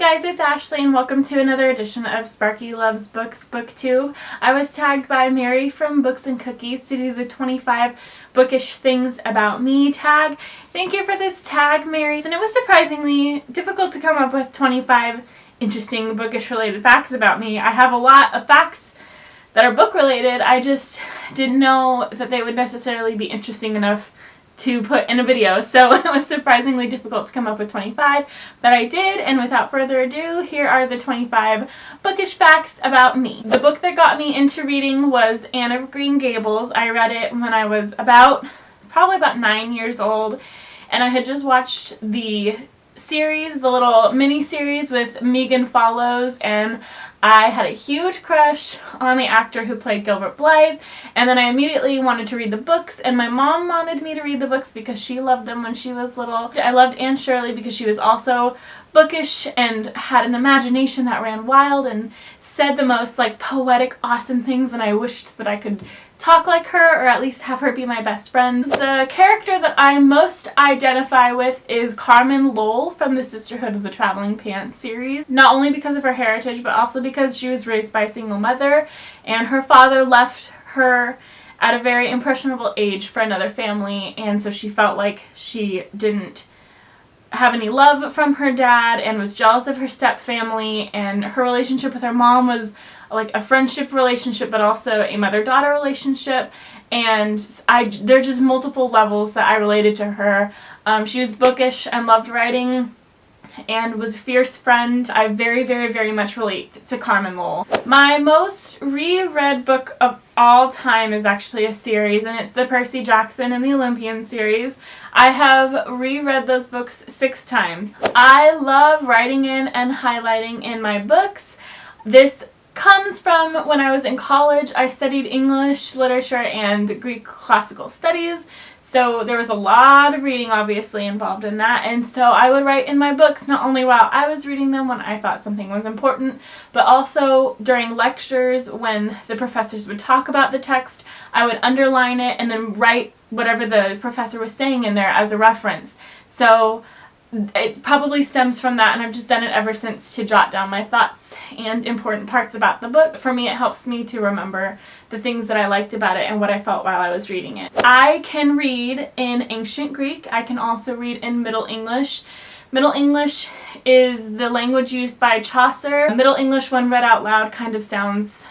guys, it's Ashley and welcome to another edition of Sparky Loves Books Booktube. I was tagged by Mary from Books and Cookies to do the 25 bookish things about me tag. Thank you for this tag, Mary. And it was surprisingly difficult to come up with 25 interesting bookish related facts about me. I have a lot of facts that are book related. I just didn't know that they would necessarily be interesting enough to put in a video, so it was surprisingly difficult to come up with 25, but I did, and without further ado, here are the 25 bookish facts about me. The book that got me into reading was Anne of Green Gables. I read it when I was probably about 9 years old, and I had just watched the series, the little mini-series with Megan Follows, and I had a huge crush on the actor who played Gilbert Blythe, and then I immediately wanted to read the books, and my mom wanted me to read the books because she loved them when she was little. I loved Anne Shirley because she was also bookish and had an imagination that ran wild and said the most like poetic, awesome things, and I wished that I could talk like her, or at least have her be my best friend. The character that I most identify with is Carmen Lowell from the Sisterhood of the Traveling Pants series. Not only because of her heritage, but also because she was raised by a single mother, and her father left her at a very impressionable age for another family, and so she felt like she didn't have any love from her dad and was jealous of her stepfamily, and her relationship with her mom was like a friendship relationship but also a mother-daughter relationship, and there are just multiple levels that I related to her. She was bookish and loved writing and was a fierce friend. I very, very, very much relate to Carmen Lowell. My most reread book of all time is actually a series, and it's the Percy Jackson and the Olympian series. I have reread those books 6 times. I love writing in and highlighting in my books. This comes from when I was in college. I studied English, literature, and Greek classical studies, so there was a lot of reading obviously involved in that, and so I would write in my books not only while I was reading them when I thought something was important, but also during lectures when the professors would talk about the text. I would underline it and then write whatever the professor was saying in there as a reference. So it probably stems from that, and I've just done it ever since to jot down my thoughts and important parts about the book. For me, it helps me to remember the things that I liked about it and what I felt while I was reading it. I can read in Ancient Greek. I can also read in Middle English. Middle English is the language used by Chaucer. Middle English, when read out loud, kind of sounds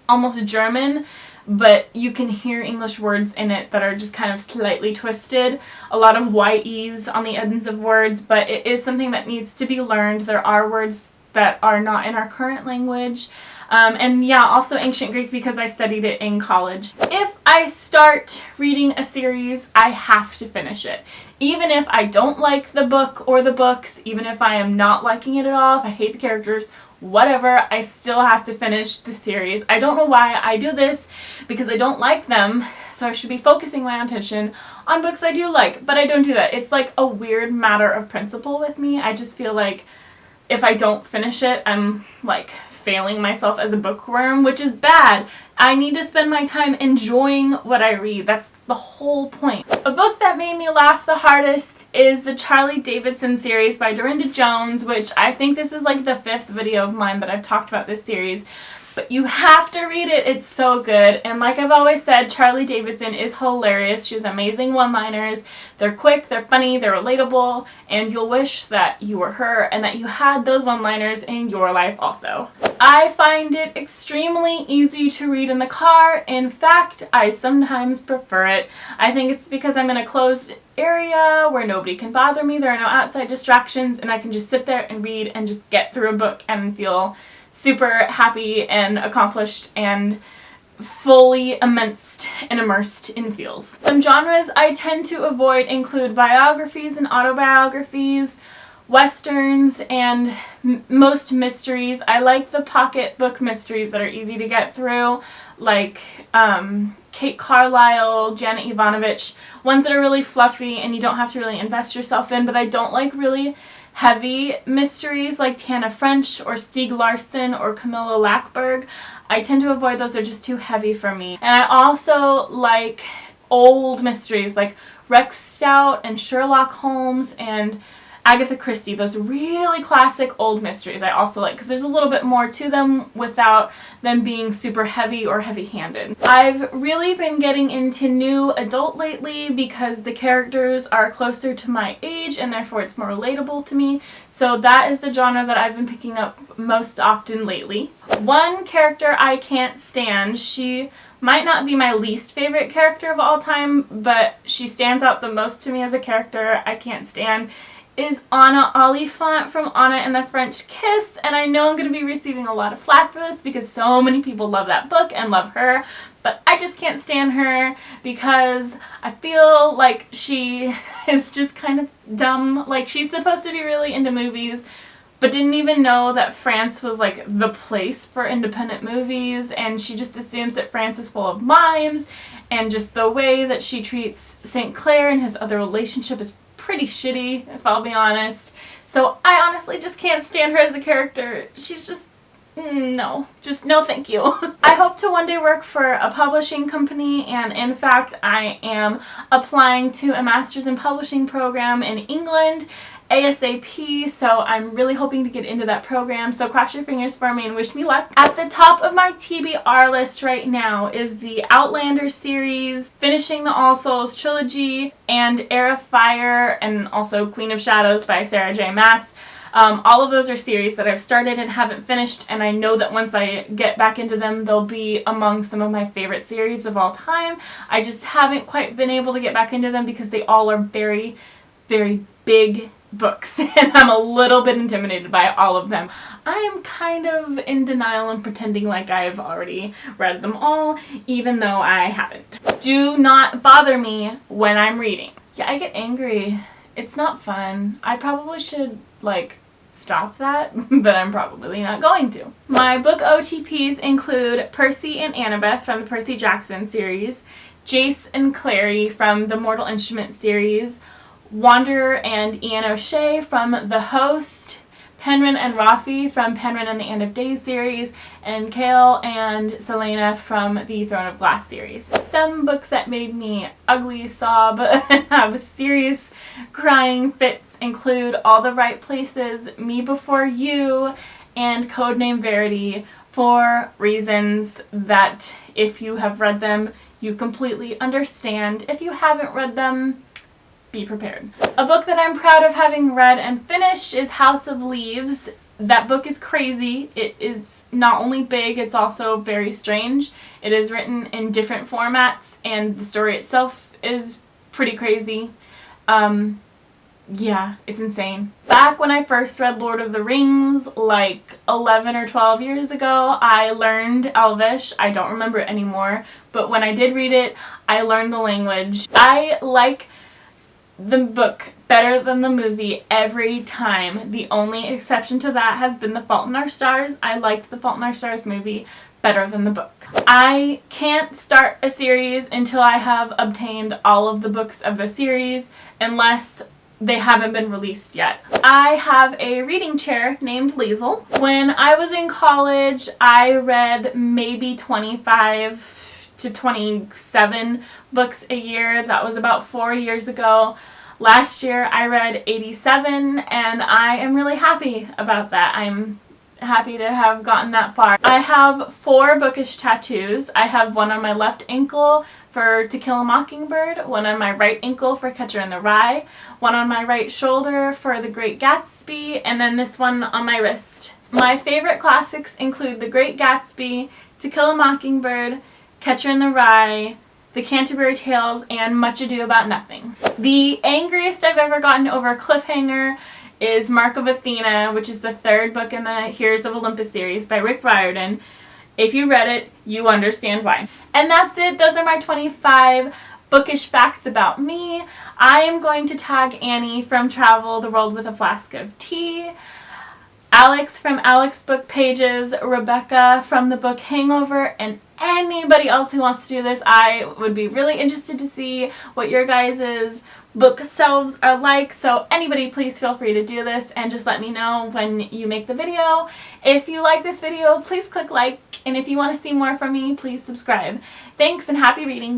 almost German, but you can hear English words in it that are just kind of slightly twisted. A lot of YEs on the ends of words, but it is something that needs to be learned. There are words that are not in our current language. And yeah, also Ancient Greek because I studied it in college. If I start reading a series, I have to finish it. Even if I don't like the book or the books, even if I am not liking it at all, if I hate the characters, whatever, I still have to finish the series. I don't know why I do this, because I don't like them, so I should be focusing my attention on books I do like, but I don't do that. It's like a weird matter of principle with me. I just feel like if I don't finish it, I'm like failing myself as a bookworm, which is bad. I need to spend my time enjoying what I read. That's the whole point. A book that made me laugh the hardest is the Charlie Davidson series by Dorinda Jones, which I think this is like the 5th video of mine that I've talked about this series. But you have to read it. It's so good. And like I've always said, Charlie Davidson is hilarious. She has amazing one-liners. They're quick, they're funny, they're relatable, and you'll wish that you were her and that you had those one-liners in your life also. I find it extremely easy to read in the car. In fact, I sometimes prefer it. I think it's because I'm in a closed area where nobody can bother me. There are no outside distractions, and I can just sit there and read and just get through a book and feel super happy and accomplished and fully immersed in feels. Some genres I tend to avoid include biographies and autobiographies, westerns, and most mysteries. I like the pocket book mysteries that are easy to get through, like Kate Carlisle, Janet Ivanovich, ones that are really fluffy and you don't have to really invest yourself in, but I don't like really heavy mysteries like Tana French or Stieg Larsson or Camilla Lackberg. I tend to avoid those. They're just too heavy for me. And I also like old mysteries like Rex Stout and Sherlock Holmes and Agatha Christie, those really classic old mysteries I also like because there's a little bit more to them without them being super heavy or heavy-handed. I've really been getting into new adult lately because the characters are closer to my age and therefore it's more relatable to me. So that is the genre that I've been picking up most often lately. One character I can't stand, she might not be my least favorite character of all time, but she stands out the most to me as a character I can't stand, is Anna Oliphant from Anna and the French Kiss, and I know I'm going to be receiving a lot of flack for this because so many people love that book and love her, but I just can't stand her because I feel like she is just kind of dumb. Like, she's supposed to be really into movies, but didn't even know that France was like the place for independent movies, and she just assumes that France is full of mimes, and just the way that she treats St. Clair and his other relationship is pretty shitty, if I'll be honest. So I honestly just can't stand her as a character. She's just, no. Just no thank you. I hope to one day work for a publishing company, and in fact I am applying to a master's in publishing program in England ASAP, so I'm really hoping to get into that program, so cross your fingers for me and wish me luck. At the top of my TBR list right now is the Outlander series, finishing the All Souls trilogy, and Heir of Fire, and also Queen of Shadows by Sarah J. Maas. All of those are series that I've started and haven't finished, and I know that once I get back into them, they'll be among some of my favorite series of all time. I just haven't quite been able to get back into them because they all are very, very big books, and I'm a little bit intimidated by all of them. I am kind of in denial and pretending like I've already read them all, even though I haven't. Do not bother me when I'm reading. Yeah, I get angry. It's not fun. I probably should, like, stop that, but I'm probably not going to. My book OTPs include Percy and Annabeth from the Percy Jackson series, Jace and Clary from the Mortal Instrument series, Wanderer and Ian O'Shea from The Host, Penryn and Rafi from Penryn and the End of Days series, and Kale and Selena from the Throne of Glass series. Some books that made me ugly sob and have serious crying fits include All the Right Places, Me Before You, and Codename Verity, for reasons that if you have read them, you completely understand. If you haven't read them, be prepared. A book that I'm proud of having read and finished is House of Leaves. That book is crazy. It is not only big, it's also very strange. It is written in different formats, and the story itself is pretty crazy. Yeah, it's insane. Back when I first read Lord of the Rings, like 11 or 12 years ago, I learned Elvish. I don't remember it anymore, but when I did read it, I learned the language. I like the book better than the movie every time. The only exception to that has been The Fault in Our Stars. I liked The Fault in Our Stars movie better than the book. I can't start a series until I have obtained all of the books of the series, unless they haven't been released yet. I have a reading chair named Liesel. When I was in college, I read maybe 25 to 27 books a year. That was about 4 years ago. Last year I read 87, and I am really happy about that. I'm happy to have gotten that far. I have 4 bookish tattoos. I have one on my left ankle for To Kill a Mockingbird, one on my right ankle for Catcher in the Rye, one on my right shoulder for The Great Gatsby, and then this one on my wrist. My favorite classics include The Great Gatsby, To Kill a Mockingbird, Catcher in the Rye, The Canterbury Tales, and Much Ado About Nothing. The angriest I've ever gotten over a cliffhanger is Mark of Athena, which is the 3rd book in the Heroes of Olympus series by Rick Riordan. If you read it, you understand why. And that's it. Those are my 25 bookish facts about me. I am going to tag Annie from Travel the World with a Flask of Tea, Alex from Alex Book Pages, Rebecca from the Book Hangover, and anybody else who wants to do this. I would be really interested to see what your guys' book selves are like, so anybody please feel free to do this and just let me know when you make the video. If you like this video, please click like, and if you want to see more from me, please subscribe. Thanks and happy reading!